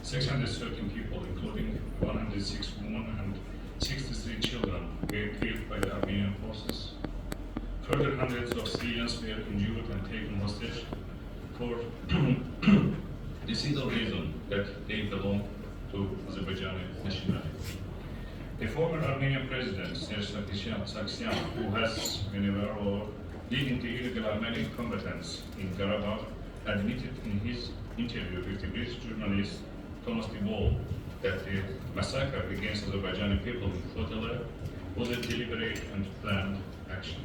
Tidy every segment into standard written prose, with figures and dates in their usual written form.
613 people, including 106 women and 63 children, were killed by the Armenian forces. Further, hundreds of civilians were injured and taken hostage for the single reason that they belong to Azerbaijani nationality. The former Armenian president, Serge Sargsyan, who has been involved leading the illegal Armenian combatants in Karabakh, admitted in his interview with the British journalist Thomas de Waal that the massacre against Azerbaijani people in Khojaly was a deliberate and planned action.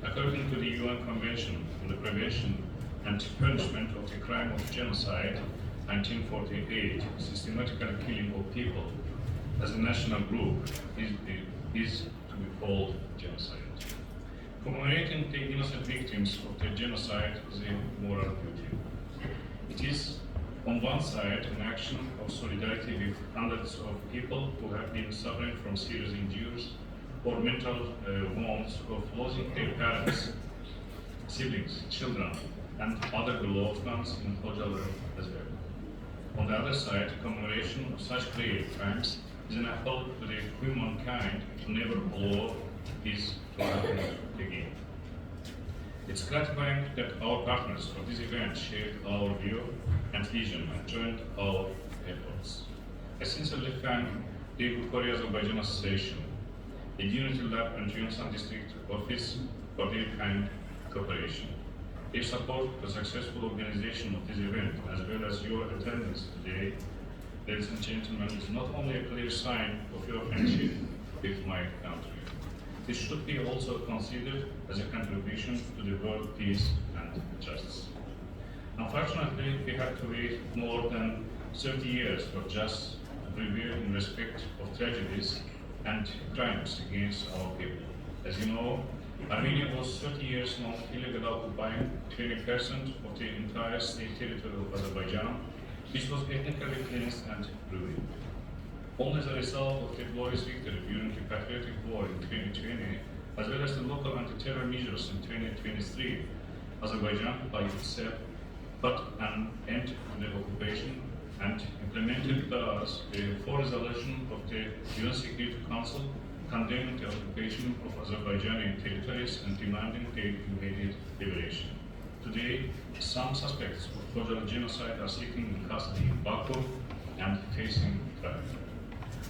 According to the UN Convention on the Prevention and Punishment of the Crime of Genocide, 1948, systematical killing of people as a national group is to be called genocide. Commemorating the innocent victims of the genocide is a moral duty. It is, on one side, an action of solidarity with hundreds of people who have been suffering from serious injuries or mental wounds of losing their parents, siblings, children, and other beloved ones in Khojaly as well. On the other side, commemoration of such grave crimes is an appeal to the humankind to never allow this to happen again. It's gratifying that our partners for this event shared our view and vision and joined our efforts. I sincerely thank the Korea Azerbaijan Association, the Unity Lab and Yongsan District Office for their kind cooperation. Their support for the successful organization of this event, as well as your attendance today, ladies and gentlemen, is not only a clear sign of your friendship with my country. This should be also considered as a contribution to the world peace and justice. Unfortunately, we have to wait more than 30 years for just review in respect of tragedies and crimes against our people. As you know, Armenia was 30 years long illegally occupying 20% of the entire state territory of Azerbaijan, which was ethnically cleansed and ruined. Only as a result of the glorious victory during the Patriotic War in 2020, as well as the local anti-terror measures in 2023, Azerbaijan by itself put an end to the occupation and implemented thus the full resolution of the UN Security Council condemning the occupation of Azerbaijani territories and demanding their immediate liberation. Today, some suspects of Khojaly genocide are sitting in custody in Baku and facing trial.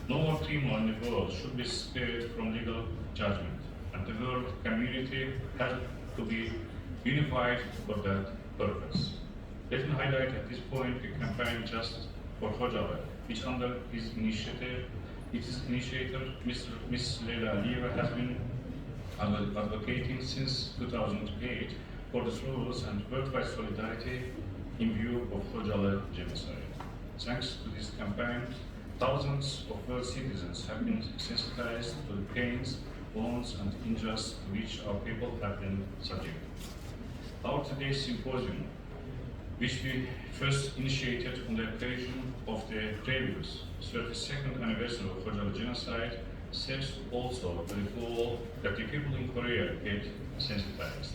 No more criminal in the world should be spared from legal judgment, and the world community has to be unified for that purpose. Let me highlight at this point the campaign Just for Khojaly, which under his initiative, its initiator, Ms. Leyla Aliyeva, has been advocating since 2008 for the rules and worldwide solidarity in view of Khojaly genocide. Thanks to this campaign, thousands of world citizens have been sensitized to the pains, wounds, and injustice to which our people have been subject. Our today's symposium, which we first initiated on the occasion of the previous 32nd anniversary of Khojaly genocide, serves also to the goal that the people in Korea get sensitized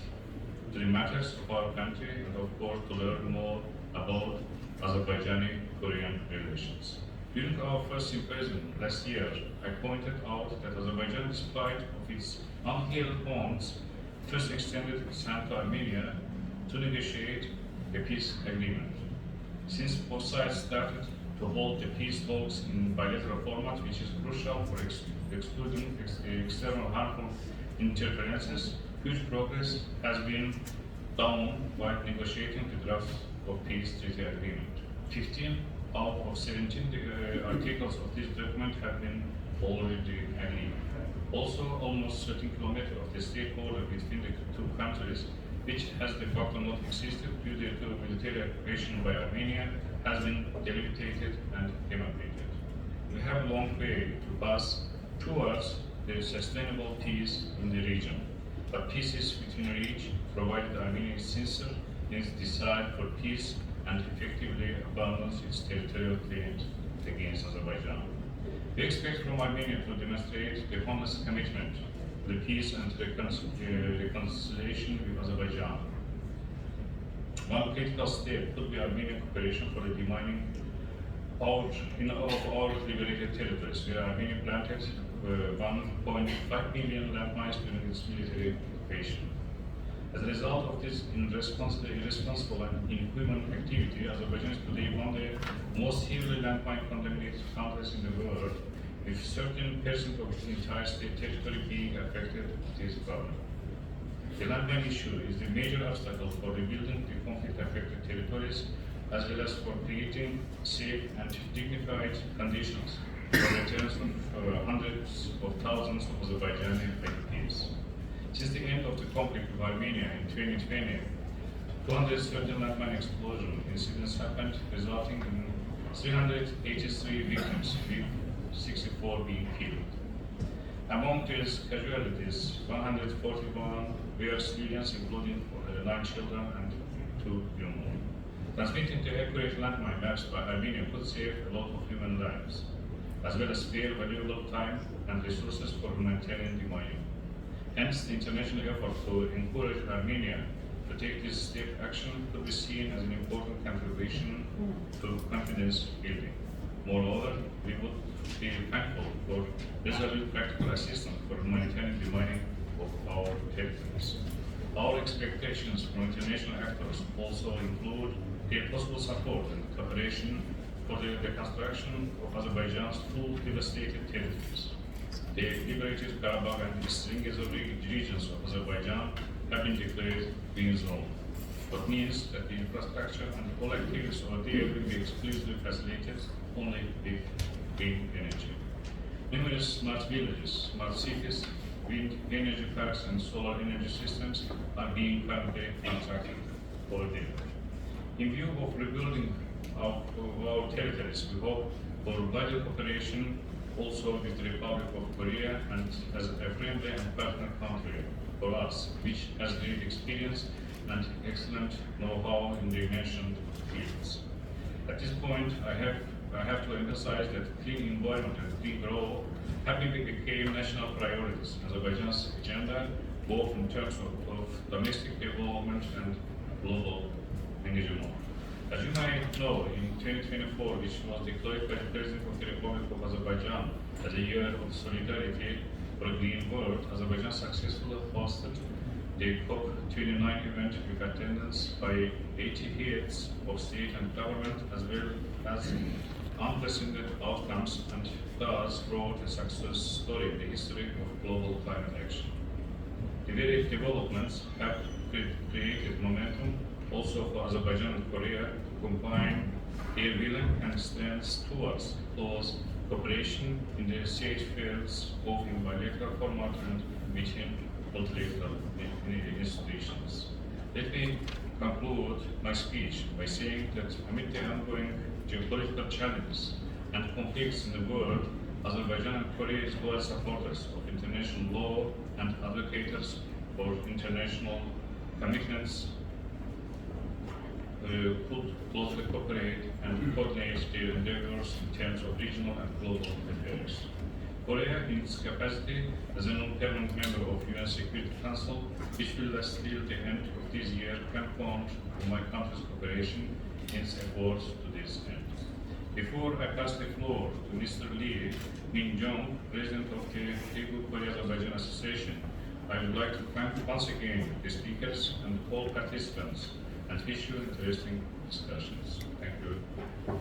to the matters of our country and of course to learn more about Azerbaijani-Korean relations. During our first symposium last year, I pointed out that Azerbaijan, despite of its unhealed wounds, first extended its hand to Armenia to negotiate a peace agreement. Since both sides started to hold the peace talks in bilateral format, which is crucial for excluding external harmful interferences, huge progress has been done while negotiating the draft of peace treaty agreement. 15 out of 17 articles of this document have been already agreed. Also, almost 13 kilometers of the state border between the two countries, which has de facto not existed due to military occupation by Armenia, has been delimited and demarcated. We have a long way to pass towards the sustainable peace in the region, but peace is within reach, provided Armenia is sincere in its desire for peace and effectively abandons its territorial claims against Azerbaijan. We expect from Armenia to demonstrate the honest commitment to the peace and reconciliation with Azerbaijan. One critical step could be Armenian cooperation for the demining of our liberated territories, where Armenia planted 1.5 million landmines during its military occupation. As a result of this irresponsible and inhuman activity, Azerbaijan is today one of the most heavily landmine contaminated countries in the world, with 13% of its entire state territory being affected with this problem. The landmine issue is the major obstacle for rebuilding the conflict-affected territories, as well as for creating safe and dignified conditions for the returns of hundreds of thousands of Azerbaijani refugees. Since the end of the conflict with Armenia in 2020, 230 landmine explosion incidents happened, resulting in 383 victims, with 64 being killed. Among these casualties, 141 were civilians, including 9 children and 2 young women. Transmitting the accurate landmine maps by Armenia could save a lot of human lives, as well as spare valuable time and resources for humanitarian demining. Hence, the international effort to encourage Armenia to take this step action could be seen as an important contribution to confidence building. Moreover, we would be thankful for resolute practical assistance for humanitarian demining of our territories. Our expectations from international actors also include their possible support and cooperation for the reconstruction of Azerbaijan's full devastated territories. The liberated Karabakh and Eastern regions of Azerbaijan have been declared green zone, what means that the infrastructure and all activities over there will be exclusively facilitated only with green energy. Numerous smart villages, smart cities, wind energy parks and solar energy systems are being currently constructed over there. In view of rebuilding our territories, we hope for wider cooperation also with the Republic of Korea, and as a friendly and partner country for us, which has great experience and excellent know-how in the mentioned fields. At this point, I have to emphasize that clean environment and clean growth have become national priorities in Azerbaijan's agenda, both in terms of domestic development and global engagement. As you might know, in 2024, which was declared by the President of the Republic of Azerbaijan as a year of solidarity for a green world, Azerbaijan successfully hosted the COP29 event with attendance by 80 heads of state and government, as well as unprecedented outcomes, and thus wrote a success story in the history of global climate action. The various developments have created momentum also for Azerbaijan and Korea to combine their willing and strengths towards close cooperation in the safe fields, both in bilateral format and within multilateral institutions. Let me conclude my speech by saying that amid the ongoing geopolitical challenges and conflicts in the world, Azerbaijan and Korea is loyal supporters of international law and advocates for international commitments could closely cooperate and coordinate their endeavors in terms of regional and global affairs. Korea, in its capacity as a non-permanent member of UN Security Council, which will last till the end of this year, can count on my country's cooperation in its efforts to this end. Before I pass the floor to Mr. Lee Min-jong, President of the Daegu Korea-Azerbaijan Association, I would like to thank once again the speakers and all participants and wish you interesting discussions. Thank you.